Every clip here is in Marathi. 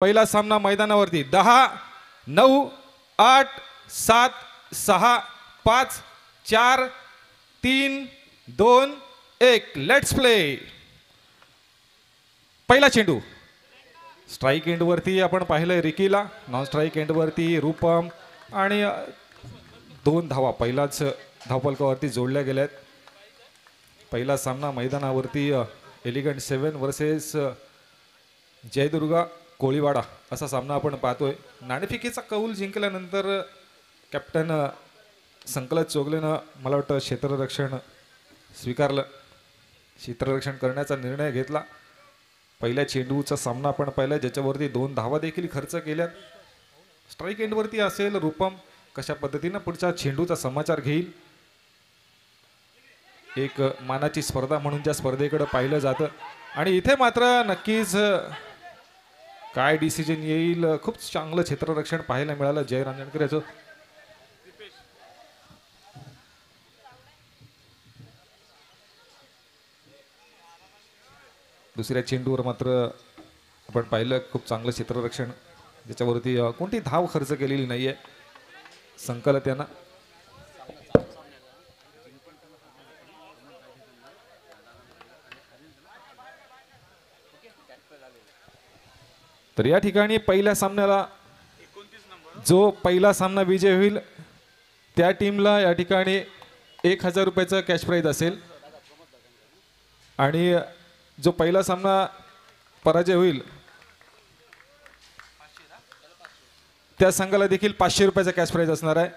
पहिला सामना मैदानावरती 10, 9, 8, 7, 6, 5, 4, 3, 2, 1 लेट्स प्ले। पहिला चेंडू स्ट्राइक एंड वरती आपण पाहिलंय रिकीला, नॉन स्ट्राइक एंड वरती रूपम आणि 2 धावा पहिलाच धावफलकावरती जोडल्या गेल्यात। पहिला सामना मैदानावरती एलिगंट 7 वर्सेस जयदुर्गा कोळीवाडा असा सामना आपण पाहतोय। नाणेफेकीचा कौल जिंकल्यानंतर कॅप्टन संकलत चोगलेनं मला वाटतं क्षेत्ररक्षण स्वीकारलं, क्षेत्ररक्षण करण्याचा निर्णय घेतला। पहिल्या चेंडूचा सामना आपण पाहिला ज्याच्यावरती 2 धावा देखील खर्च केल्यात। स्ट्राइक एंडवरती असेल रूपम कशा पद्धतीने पुढच्या चेंडूचा समाचार घेईल, एक मानाची स्पर्धा म्हणून त्या स्पर्धेकडे पाहिलं जातं आणि इथे मात्र नक्कीच काय डिसिजन येईल, खूप चांगलं क्षेत्ररक्षण पाहायला मिळालं जय रांजणकर याचं। दुसऱ्या चेंडूवर मात्र आपण पाहिलं खूप चांगलं क्षेत्ररक्षण, ज्याच्यावरती कोणती धाव खर्च केलेली नाहीये संकलत यांना। तर या ठिकाणी पहिल्या सामन्याला जो पहिला सामना विजय होईल त्या टीमला या ठिकाणी 1000 रुपयाचं कॅश प्राइज असेल आणि जो पहिला सामना पराजय होईल त्या संघाला देखील 500 रुपयाचा कॅश प्राइज असणार आहे।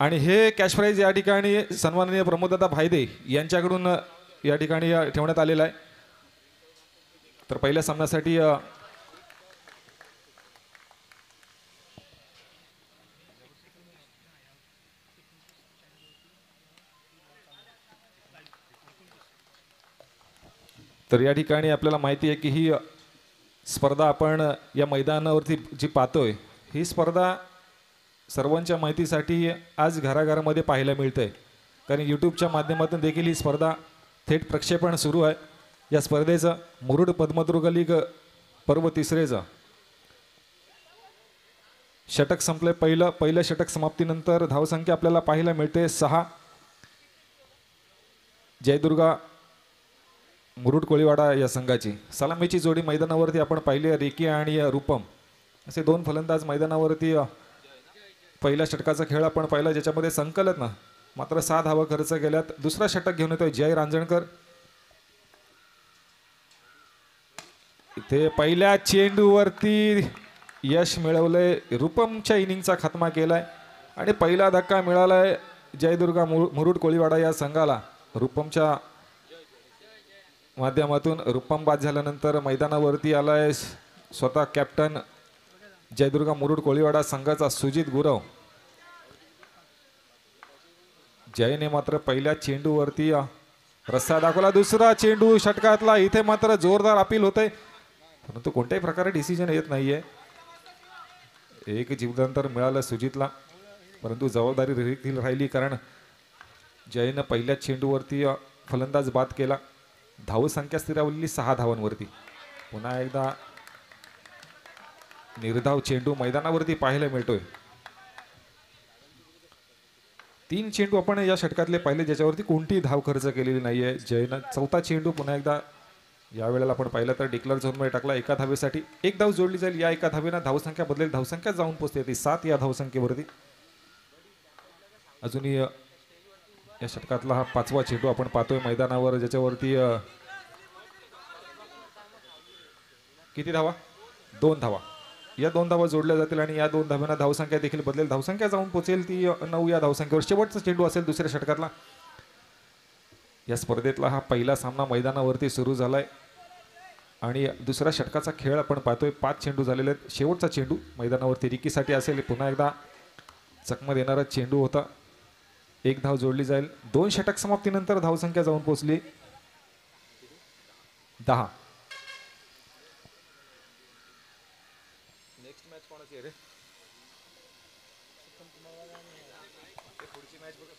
आणि हे कॅश प्राइज या ठिकाणी सन्माननीय प्रमोददादा भाईदे यांच्याकडून या ठिकाणी ठेवण्यात आलेला आहे। तर पहिल्या सामन्यासाठी तर या ठिकाणी आपल्याला माहिती आहे की ही स्पर्धा आपण या मैदानावरती जी पाहतोय ही स्पर्धा सर्वांच्या माहितीसाठी आज घराघरामध्ये पाहायला मिळते, कारण यूट्यूबच्या माध्यमातून देखील ही स्पर्धा थेट प्रक्षेपण सुरू आहे। या स्पर्धेचं मुरुड पद्मदुर्ग लीग पर्व 3चं षटक संपले। पहिलं षटक समाप्तीनंतर धावसंख्या आपल्याला पाहायला मिळते 6। जयदुर्गा मुरुड कोळीवाडा या संघाची सलामीची जोडी मैदानावरती आपण पाहिली रिकी आणि रूपम असे 2 फलंदाज मैदानावरती। पहिल्या षटकाचा खेळ आपण पाहिला ज्याच्यामध्ये संकलत ना मात्र 6 धावा खर्च केल्यात। दुसरा षटक घेऊन येतोय जय रांजणकर। इथे पहिल्या चेंडूवरती यश मिळवलंय, रूपमच्या इनिंगचा खात्मा केलाय आणि पहिला धक्का मिळालाय जयदुर्गा मुरुड कोळीवाडा या संघाला। रूपमच्या माध्यमातून रूपम बाद झाल्यानंतर मैदानावरती आलाय स्वतः कॅप्टन जयदुर्गा मुरुड कोळीवाडा संघाचा सुजित गुरव। जयने मात्र पहिल्या चेंडूवरती रस्सा दाखवला। दुसरा चेंडू षटकातला, इथे मात्र जोरदार अपील होते परंतु कोणत्याही प्रकारे डिसिजन येत नाहीये। एक जीवदान तर मिळालं सुजितला परंतु जबाबदारी देखील राहिली, कारण जयने पहिल्या चेंडूवरती फलंदाज बाद केला। धावसंख्या स्थिरावलेली 6 धावांवरती। पुन्हा एकदा निर्धाव चेंडू मैदानावरती पाहायला मिळतोय। 3 चेंडू आपण या षटकातले पाहिले ज्याच्यावरती कोणती धाव खर्च केलेली नाहीये जयनं। चौथा चेंडू पुन्हा एकदा या वेळेला आपण पाहिलं तर डिक्लेअर झोनमध्ये टाकला। एका धावेसाठी 1 धाव जोडली जाईल। या एका धावेनं धावसंख्या बदलेल, धावसंख्या जाऊन पोहोचते ती 7 या धावसंख्येवरती। अजूनही या षटकातला हा 5वा चेंडू आपण पाहतोय मैदानावर ज्याच्यावरती किती धावा, 2 धावा। या 2 धावा जोडल्या जातील आणि या 2 धाव्यांना धावसंख्या देखील बदलेल, धावसंख्या जाऊन पोहोचेल ती 9 या धावसंख्येवर। शेवटचा चेंडू असेल दुसऱ्या षटकातला। या स्पर्धेतला हा पहिला सामना मैदानावरती सुरू झालाय आणि दुसऱ्या षटकाचा खेळ आपण पाहतोय। 5 चेंडू झालेले आहेत। शेवटचा चेंडू मैदानावरती रिकीसाठी असेल। पुन्हा एकदा चकमक देणारा चेंडू होता, 1 धाव जोडली जाईल। 2 षटक समाप्तीनंतर धावसंख्या जाऊन पोहोचली 10। नेक्स्ट मॅच कोणाची आहे रे? पुढची मॅच बघा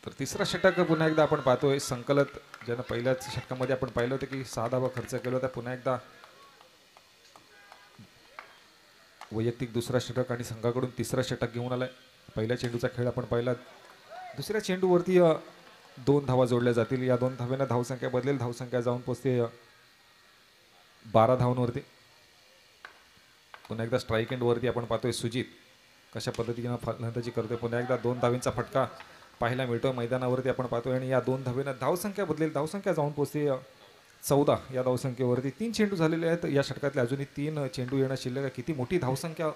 तर तिसरा षटक पुन्हा एकदा आपण पाहतोय. संकलत ज्यानं पहिल्याच षटकामध्ये आपण पाहिलं होतं की 6 धावा खर्च केला होता, पुन्हा एकदा वैयक्तिक दुसरा षटक आणि संघाकडून तिसरा षटक घेऊन आलाय. पहिल्या चेंडूचा खेळ आपण पाहिला. दुसऱ्या चेंडूवरती 2 धावा जोडल्या जातील. या 2 धाव्यानं धावसंख्या बदलेल. धावसंख्या जाऊन पोचते 12 धावांवरती. पुन्हा एकदा स्ट्राईक एंडवरती आपण पाहतोय सुजित कशा पद्धतीनं फलंदाजी करतोय. पुन्हा एकदा 2 धावींचा फटका पाहायला मिळतोय मैदानावरती आपण पाहतोय आणि या 2 धावेनं धावसंख्या बदलेल. धावसंख्या जाऊन पोचते 14 या धावसंख्येवरती. 3 चेंडू झालेले आहेत या षटकातले. अजूनही 3 चेंडू येणं शिल्लक आहे. किती मोठी धावसंख्या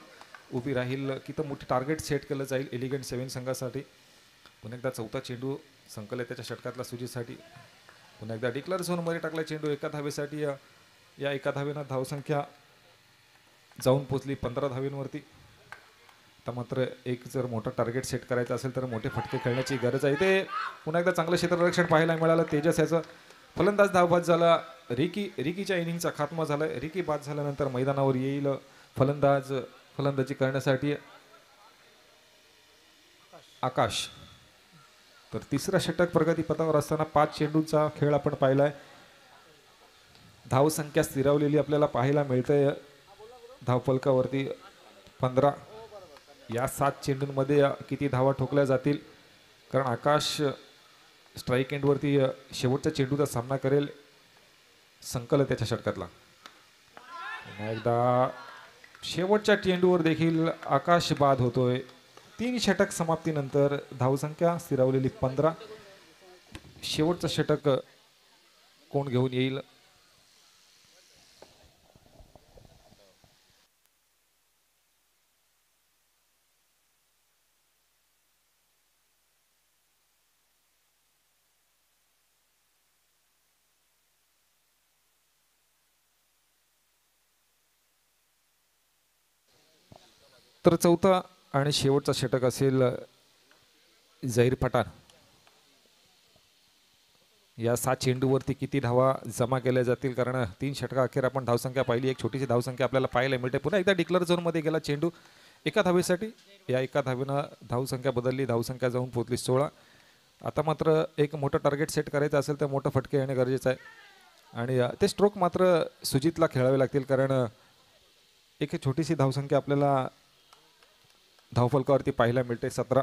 उभी राहील, किती मोठी टार्गेट सेट केलं जाईल एलिगंट 7 संघासाठी. पुन्हा एकदा 4था चेंडू संकल आहे त्याच्या षटकातला सुजितसाठी. पुन्हा एकदा डिक्लेअर झोनमध्ये टाकला चेंडू एका धावेसाठी. या एका धावेनं धावसंख्या जाऊन पोचली 15 धावेंवरती. आता मात्र एक जर मोठा टार्गेट सेट करायचं असेल तर मोठे फटके खेळण्याची गरज आहे. ते पुन्हा एकदा चांगलं क्षेत्ररक्षण पाहायला मिळालं. तेजस याचं फलंदाज धावबाद झाला. रिकीच्या इनिंगचा खात्मा झाला. रिकी बाद झाल्यानंतर मैदानावर येईल फलंदाजी करण्यासाठी आकाश. तर तिसरा षटक प्रगतीपथावर असताना 5 चेंडूचा खेळ आपण पाहिलाय. धावसंख्या स्थिरावलेली आपल्याला पाहायला मिळते धावफलकावरती 15. या 7 चेंडूंमध्ये किती धावा ठोकल्या जातील, कारण आकाश स्ट्राईक एंडवरती शेवटच्या चेंडूचा सामना करेल. संकल त्याच्या षटकातला. पुन्हा एकदा शेवटच्या चेंडूवर देखील आकाश बाद होतोय. 3 षटक समाप्तीनंतर धावसंख्या स्थिरावलेली 15. शेवटचं षटक कोण घेऊन येईल. तर 4था आणि शेवटचा षटक असेल झहीर पठाण. या 7 चेंडूवरती किती धावा जमा केल्या जातील, कारण 3 षटका अखेर आपण धावसंख्या पाहिली. एक छोटीशी धावसंख्या आपल्याला पाहायला मिळते. पुन्हा एकदा डिक्लेअर झोनमध्ये गेला चेंडू एका धावेसाठी. या एका धावेनं धावसंख्या बदलली. धावसंख्या जाऊन पोचली 16. आता मात्र एक मोठं टार्गेट सेट करायचं असेल तर मोठं फटके येणे गरजेचं आहे. आणि ते स्ट्रोक मात्र सुजितला खेळावे लागतील, कारण एक छोटीशी धावसंख्या आपल्याला धावफलकावरती पाहायला मिळते 17.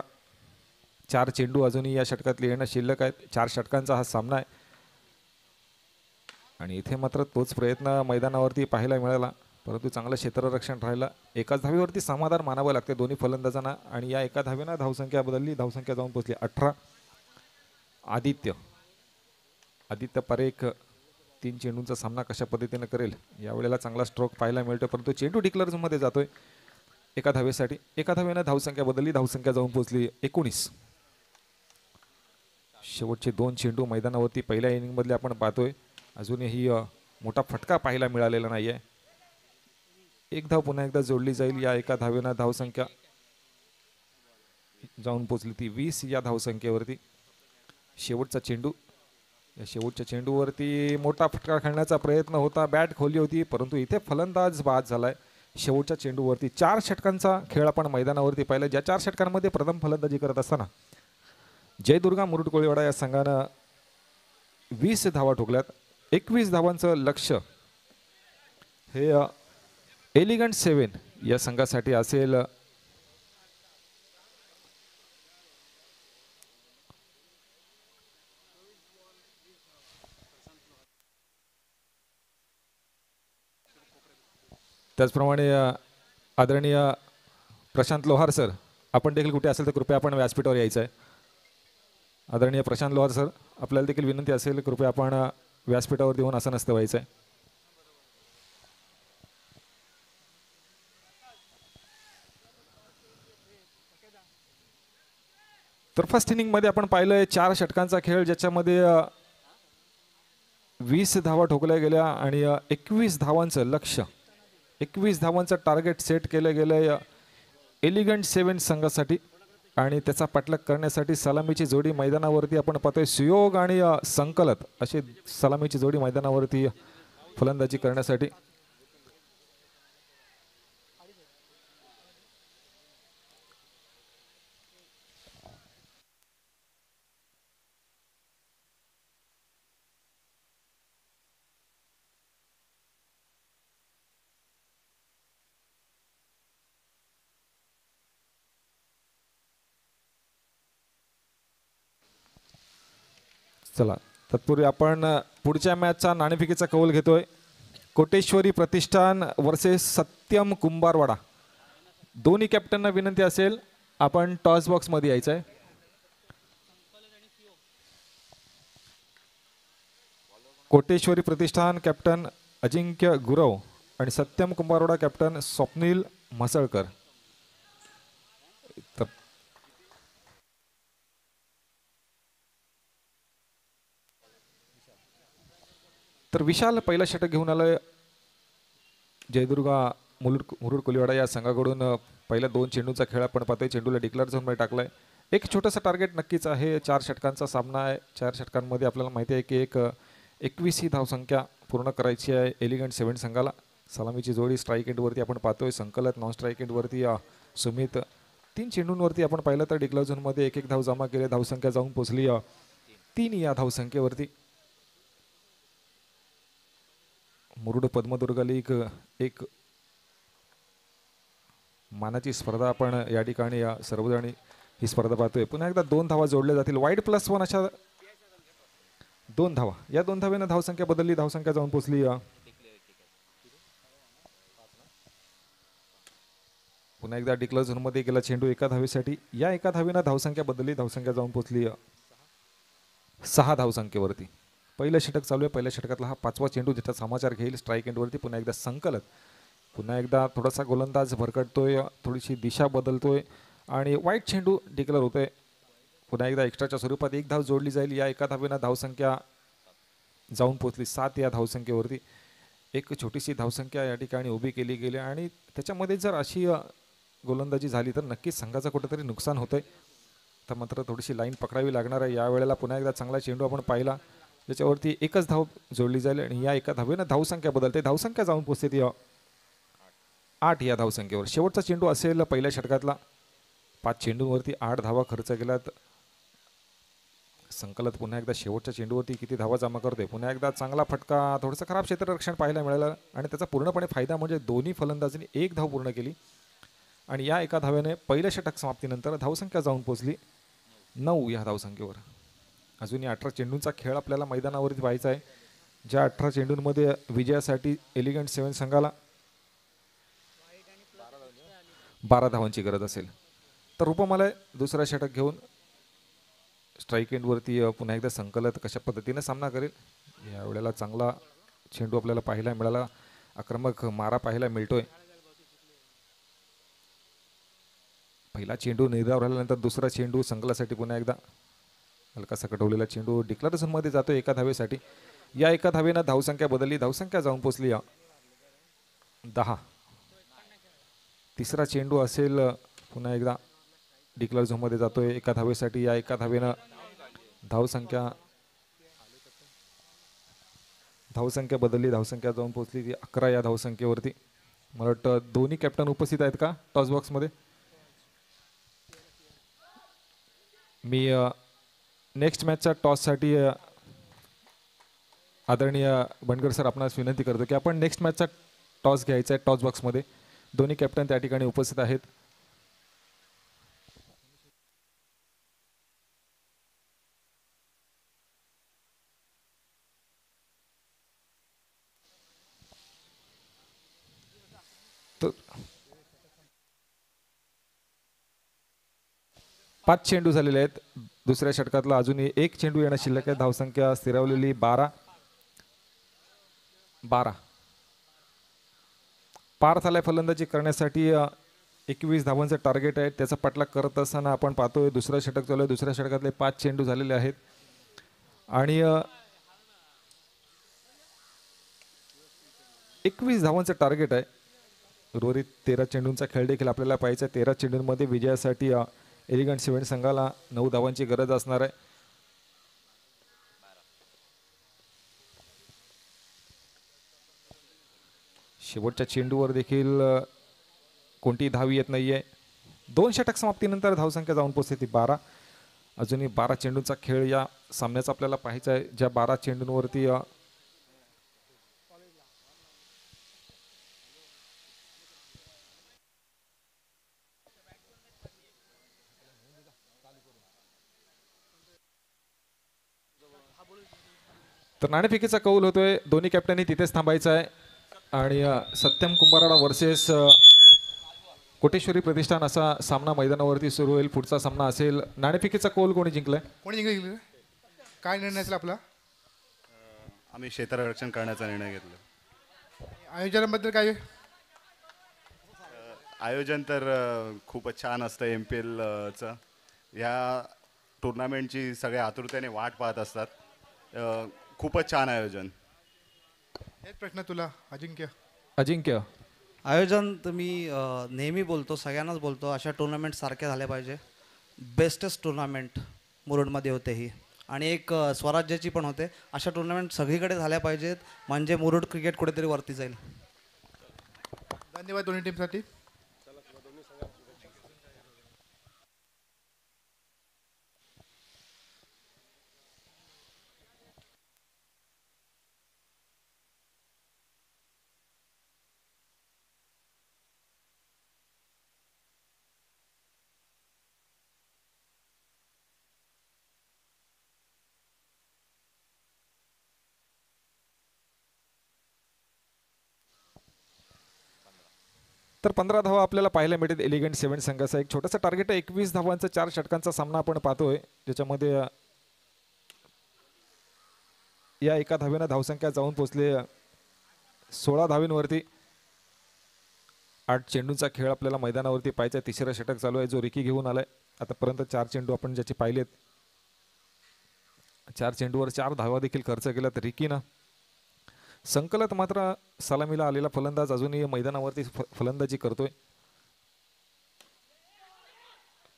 4 चेंडू अजूनही या षटकातले येणं शिल्लक आहेत. 4 षटकांचा हा सामना आहे आणि इथे मात्र तोच प्रयत्न मैदानावरती पाहायला मिळाला, परंतु चांगलं क्षेत्ररक्षण राहिलं. एकाच धावेवरती समाधान मानावं लागते दोन्ही फलंदाजांना. आणि या एका धावेनं धावसंख्या बदलली. धावसंख्या जाऊन पोचली 18. आदित्य परेख 3 चेंडूंचा सामना कशा पद्धतीने करेल यावेळेला चांगला स्ट्रोक पाहायला मिळतो, परंतु चेंडू डिक्लेअर झोनमध्ये जातोय एका धावेसाठी. एका धावेनं धावसंख्या बदलली. धावसंख्या जाऊन पोचली 19. शेवटचे 2 चेंडू मैदानावरती पहिल्या इनिंगमधले आपण पाहतोय. अजूनही मोठा फटका पाहायला मिळालेला नाही आहे. एक धाव पुन्हा एकदा जोडली जाईल. या एका धावेनं धावसंख्या जाऊन पोचली ती 20 या धावसंख्येवरती. शेवटचा चेंडू. या शेवटच्या चेंडूवरती मोठा फटका खेळण्याचा प्रयत्न होता. बॅट खोली होती, परंतु इथे फलंदाज बाद झालाय. शेवटच्या चेंडूवरती 4 षटकांचा खेळ आपण मैदानावरती पाहिला. ज्या 4 षटकांमध्ये प्रथम फलंदाजी करत असताना जयदुर्गा मुरुड कोळीवाडा या संघानं 20 धावा ठोकल्यात. 21 धावांचं लक्ष्य हे एलिगंट 7 या संघासाठी असेल. त्याचप्रमाणे आदरणीय प्रशांत लोहार सर, आपण देखील कुठे असेल तर कृपया आपण व्यासपीठावर यायचं आहे. आदरणीय प्रशांत लोहार सर, आपल्याला देखील विनंती असेल कृपया आपण व्यासपीठावर देऊन असं नसतं व्हायचं आहे. तर फर्स्ट इनिंगमध्ये आपण पाहिलंय 4 षटकांचा खेळ, ज्याच्यामध्ये 20 धावा ठोकल्या गेल्या आणि 21 धावांचं लक्ष्य, 21 धावांचं टार्गेट सेट केलं गेलंय एलिगंट 7 संघासाठी. आणि त्याचा पाठलाग करण्यासाठी सलामीची जोडी मैदानावरती आपण पाहतोय. सुयोग आणि संकलत अशी सलामीची जोडी मैदानावरती फलंदाजी करण्यासाठी. चला तत्पूर्वी आपण पुढच्या मॅचचा नाणेफेकीचा कौल घेतोय. कोटेश्वरी प्रतिष्ठान वर्सेस सत्यम कुंभारवाडा. दोन्ही कॅप्टनना विनंती असेल आपण टॉस बॉक्स मध्ये यायचं आहे. कोटेश्वरी प्रतिष्ठान कॅप्टन अजिंक्य गुरव आणि सत्यम कुंभारवाडा कॅप्टन स्वप्नील म्हसळकर. तर विशाल पहिला षटक घेऊन आलाय. जयदुर्गा मुरुड कोलिवाडा या संघाकडून पहिल्या 2 चेंडूचा खेळ आपण पाहतोय. चेंडूला डिक्लेअर झोनमध्ये टाकलाय. एक छोटंसं टार्गेट नक्कीच आहे. 4 षटकांचा सामना आहे. 4 षटकांमध्ये आपल्याला माहिती आहे की 21 ही धावसंख्या पूर्ण करायची आहे एलिगंट 7 संघाला. सलामीची जोडी स्ट्राईक एंडवरती आपण पाहतोय. संकलत नॉन स्ट्राईक एंडवरती सुमित. 3 चेंडूंवरती आपण पाहिलं तर डिक्लेअर झोनमध्ये 1-1 धाव जमा केले. धावसंख्या जाऊन पोहोचली 3 या धावसंख्येवरती. मुरुड पद्मदुर्ग लीग एक मानाची स्पर्धा आपण या ठिकाणी सर्वजण ही स्पर्धा पाहतोय. पुन्हा एकदा 2 धावा जोडल्या जातील. वाईड +1 अशा 2 धावा. या 2 धावेनं धावसंख्या बदलली. धावसंख्या जाऊन पोहोचली पुन्हा एकदा डिक्लेअर झोनमध्ये गेला चेंडू एका धावेसाठी. या एका धावेनं धावसंख्या बदलली. धावसंख्या जाऊन पोहोचली 6 धावसंख्येवरती. पहिलं षटक चालू आहे. पहिल्या षटकातला हा 5वा चेंडू ज्याचा समाचार घेईल स्ट्राईक एंडवरती. पुन्हा एकदा संकलत. पुन्हा एकदा थोडासा गोलंदाज भरकटतोय. थोडीशी दिशा बदलतोय आणि वाईट चेंडू डिक्लेअर होतोय. पुन्हा एकदा एक्स्ट्राच्या स्वरूपात 1 धाव जोडली जाईल. या एका धावेनं धावसंख्या जाऊन पोहोचली 7 या धावसंख्येवरती. एक छोटीशी धावसंख्या या ठिकाणी उभी केली गेली आणि त्याच्यामध्ये जर अशी गोलंदाजी झाली तर नक्कीच संघाचं कुठेतरी नुकसान होतंय. तर मात्र थोडीशी लाईन पकडावी लागणार आहे. यावेळेला पुन्हा एकदा चांगला चेंडू आपण पाहिला ज्याच्यावरती एकच धाव जोडली जाईल आणि या एका धावेनं धावसंख्या बदलते. धावसंख्या जाऊन पोहोचते ती 8 या धावसंख्येवर. शेवटचा चेंडू असेल पहिल्या षटकातला. 5 चेंडूंवरती 8 धावा खर्च केल्यात. संकलत पुन्हा एकदा शेवटच्या चेंडूवरती किती धावा जमा करते. पुन्हा एकदा चांगला फटका. थोडंसं खराब क्षेत्ररक्षण पाहायला मिळालं आणि त्याचा पूर्णपणे फायदा म्हणजे दोन्ही फलंदाजांनी 1 धाव पूर्ण केली आणि या एका धाव्याने पहिल्या षटक समाप्तीनंतर धावसंख्या जाऊन पोहोचली 9 या धावसंख्येवर. अजूनही 18 चेंडूंचा खेळ आपल्याला मैदानावरती व्हायचा आहे. ज्या 18 चेंडूंमध्ये विजयासाठी एलिगंट 7 संघाला 12 धावांची गरज असेल. तर रूपमालय दुसरा षटक घेऊन स्ट्राईक एंडवरती पुन्हा एकदा संकलत कशा पद्धतीने सामना करेल. यावेळेला चांगला चेंडू आपल्याला पाहायला मिळाला. आक्रमक मारा पाहायला मिळतोय. पहिला चेंडू निर्धाव राहिल्यानंतर दुसरा चेंडू संकलासाठी पुन्हा एकदा हलकासा कटवलेला चेंडू डिक्लेअर झोनमध्ये जातो एका धावेसाठी. या एका धावेनं धावसंख्या बदलली. धावसंख्या जाऊन पोहोचली 10. तिसरा चेंडू असेल पुन्हा एकदा डिक्लेअर झोनमध्ये जातोय एका धावेसाठी. या एका धावेनं धावसंख्या बदलली. धावसंख्या जाऊन पोहोचली ती 11 या धावसंख्येवरती. मला वाटतं दोन्ही कॅप्टन उपस्थित आहेत का टॉस बॉक्समध्ये. मी नेक्स्ट मॅचच्या टॉससाठी आदरणीय बनकर सर आपणास विनंती करतो की आपण नेक्स्ट मॅचचा टॉस घ्यायचा आहे टॉस बॉक्समध्ये. दोन्ही कॅप्टन त्या ठिकाणी उपस्थित आहेत. तर 5 चेंडू झालेले आहेत. दुसऱ्या षटकातला अजूनही 1 चेंडू येणं शिल्लक आहे. धावसंख्या स्थिरावलेली 12. पार्थ आलाय फलंदाजी करण्यासाठी. 21 धावांचं टार्गेट आहे. त्याचा पाठलाग करत असताना आपण पाहतोय दुसरं षटक चालू आहे. दुसऱ्या षटकातले 5 चेंडू झालेले आहेत आणि 21 धावांचं टार्गेट आहे. उर्वरित 13 चेंडूंचा खेळ देखील आपल्याला पाहायचा आहे. 13 चेंडूंमध्ये विजयासाठी एलिगंट 7 संघाला 9 धावांची गरज असणार आहे. शेवटच्या चेंडूवर देखील कोणती धाव येत नाहीये. 2 षटक समाप्तीनंतर धावसंख्या जाऊन पोहोचते ती 12. अजूनही 12 चेंडूंचा खेळ या सामन्याचा आपल्याला पाहायचा आहे. ज्या 12 चेंडूंवरती तर नाणेफेकीचा कौल होतोय, दोन्ही कॅप्टननी तिथेच थांबायचं आहे आणि सत्यम कुंभारवाडा वर्सेस कोटेश्वरी प्रतिष्ठान असा सामना मैदानावरती सुरू होईल. पुढचा सामना असेल नाणेफेकीचा कौल कोणी जिंकलाय? कोणी जिंकलं? काय निर्णय असेल आपला? आम्ही क्षेत्ररक्षण करण्याचा निर्णय घेतला. आयोजनाबद्दल काय? आयोजन तर खूपच छान असतं एम पी एलचं. या टुर्नामेंटची सगळे आतुरतेने वाट पाहत असतात. खूपच छान आयोजन. हेच प्रश्न तुला अजिंक्य. अजिंक्य, आयोजन तर मी नेहमी बोलतो, सगळ्यांनाच बोलतो, अशा टुर्नामेंट सारख्या झाल्या पाहिजे. बेस्टेस्ट टुर्नामेंट मुरुडमध्ये होते ही आणि एक स्वराज्याची पण होते. अशा टुर्नामेंट सगळीकडे झाल्या पाहिजेत, म्हणजे मुरुड क्रिकेट कुठेतरी वरती जाईल. धन्यवाद दोन्ही टीमसाठी. तर 15 धावा आपल्याला पाहायला मिळतील एलिगंट 7 संघाचा. एक छोटासा टार्गेट आहे, 21 धावांचा 4 षटकांचा सामना आपण पाहतोय, ज्याच्यामध्ये या एका धावेनं धावसंख्या जाऊन पोहोचले 16 धावींवरती. 8 चेंडूंचा खेळ आपल्याला मैदानावरती पाहायचा. तिसरा षटक चालू आहे जो रिकी घेऊन आलाय. आतापर्यंत 4 चेंडू आपण ज्याचे पाहिलेत, 4 चेंडूवर 4 धावा देखील खर्च केला. तर रिकीनं संकलत मात्र सलामीला आलेला फलंदाज अजूनही मैदानावरती फलंदाजी करतोय.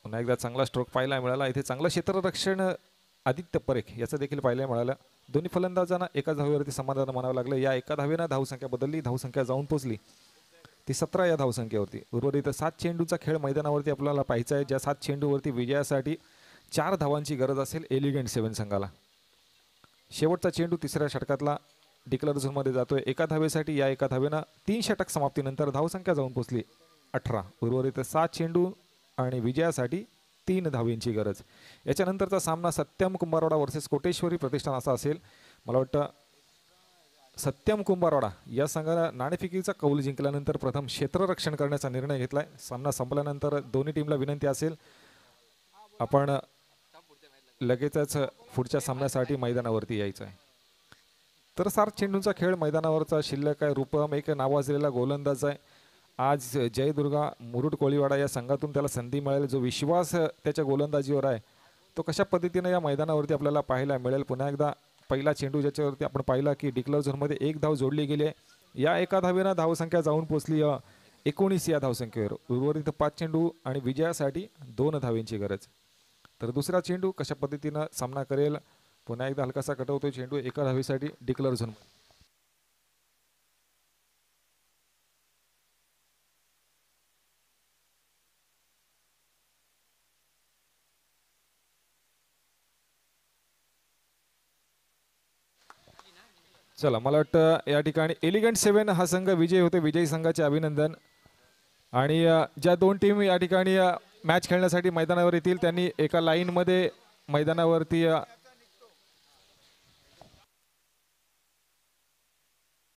पुन्हा एकदा चांगला स्ट्रोक पाहायला मिळाला. इथे चांगलं क्षेत्ररक्षण आदित्य परेख याचं देखील पाहायला मिळालं. दोन्ही फलंदाजांना एका धावेवरती समाधान मानावं लागलं. या एका धावेनं धावसंख्या बदलली, धावसंख्या जाऊन पोहोचली ती 17 या धावसंख्येवरती. उर्वरित 7 चेंडूचा खेळ मैदानावरती आपल्याला पाहायचा आहे, ज्या 7 चेंडूवरती विजयासाठी 4 धावांची गरज असेल एलिगंट 7 संघाला. शेवटचा चेंडू तिसऱ्या षटकातला डिक्लेअर झोनमध्ये जातोय. एका धावेसाठी या एका धावेनं 3 षटक समाप्तीनंतर धावसंख्या जाऊन पोहोचली 18. उर्वरित 7 चेंडू आणि विजयासाठी 3 धावेंची गरज. याच्यानंतरचा सामना सत्यम कुंभारवाडा वर्सेस कोटेश्वरी प्रतिष्ठान असा असेल. मला वाटतं सत्यम कुंभारवाडा या संघानं नाणेफेकीचा कौल जिंकल्यानंतर प्रथम क्षेत्ररक्षण करण्याचा निर्णय घेतलाय. सामना संपल्यानंतर दोन्ही टीमला विनंती असेल आपण लगेचच पुढच्या सामन्यासाठी मैदानावरती यायचं आहे. तर 7 चेंडूंचा खेळ मैदानावरचा शिल्लक आहे. रूपम एक नावाजलेला गोलंदाज आहे. आज जयदुर्गा मुरुड कोळीवाडा या संघातून त्याला संधी मिळेल. जो विश्वास त्याच्या गोलंदाजीवर आहे तो कशा पद्धतीने या मैदानावरती आपल्याला पाहायला मिळेल. पुन्हा एकदा पहिला चेंडू ज्याच्यावरती आपण पाहिला की डिक्लेअर झोनमध्ये 1 धाव जोडली गेली आहे. या एका धावेनं धावसंख्या जाऊन पोहोचली 19 या धावसंख्येवर. उर्वरित 5 चेंडू आणि विजयासाठी 2 धावेंची गरज. तर दुसरा चेंडू कशा पद्धतीनं सामना करेल. पुन्हा एकदा हलकासा कटवतोय चेंडू एका धावेसाठी डिक्लेअर झोन. चला, मला वाटतं या ठिकाणी एलिगंट 7 हा संघ विजयी होते. विजयी संघाचे अभिनंदन. आणि ज्या 2 टीम या ठिकाणी मॅच खेळण्यासाठी मैदानावर येतील त्यांनी एका लाईनमध्ये मैदानावरती